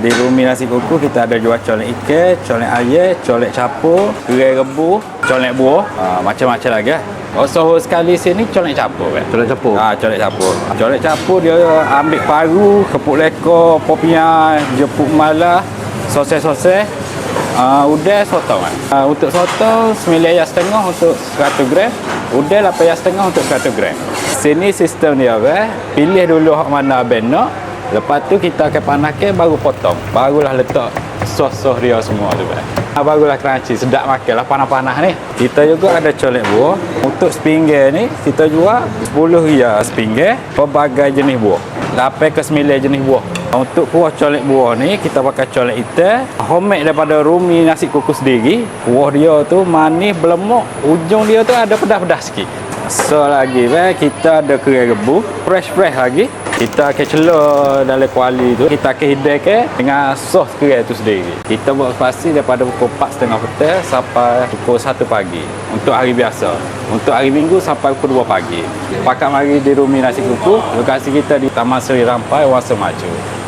Di Rumi Nasi Kuku kita ada jual colek ikan, colek ayam, colek capur, gerai rebus, colek buah, macam-macam lagi. Soho sekali sini colek capur kan. Colek capur. Colek capur. Colek capur dia ambil paru, kepuk lekor, popiah, jepuk malah, soseh-soseh. Udang sotong kan. Untuk sotong RM9.5 untuk 100 gram. Udang RM8.5 untuk 100 gram. Sini sistem dia pilih dulu hak mana abang nak. Lepas tu kita akan panaskan baru potong. Barulah letak sos-sos dia semua tu barulah crunchy, sedap makan lah panas-panas ni. Kita juga ada colek buah. Untuk sepinggir ni kita jual RM10 sepinggir, pelbagai jenis buah. 8 ke 9 jenis buah. Untuk kuah colek buah ni kita pakai colek hitam homemade daripada Rumi Nasi Kuku sendiri. Kuah dia tu manis berlemak, ujung dia tu ada pedas-pedas sikit. So lagi kita ada kerai rebus fresh lagi. Kita akan celur dalam kuali tu, kita akan hidangkan dengan sos kerai tu sendiri. Kita buat pasti daripada pukul 4.30 petang sampai pukul 1 pagi untuk hari biasa. Untuk hari Minggu sampai pukul 2 pagi. Pakat mari di Rumi Nasi Kuku. Lokasi kita di Taman Seri Rampai, Wangsa Maju.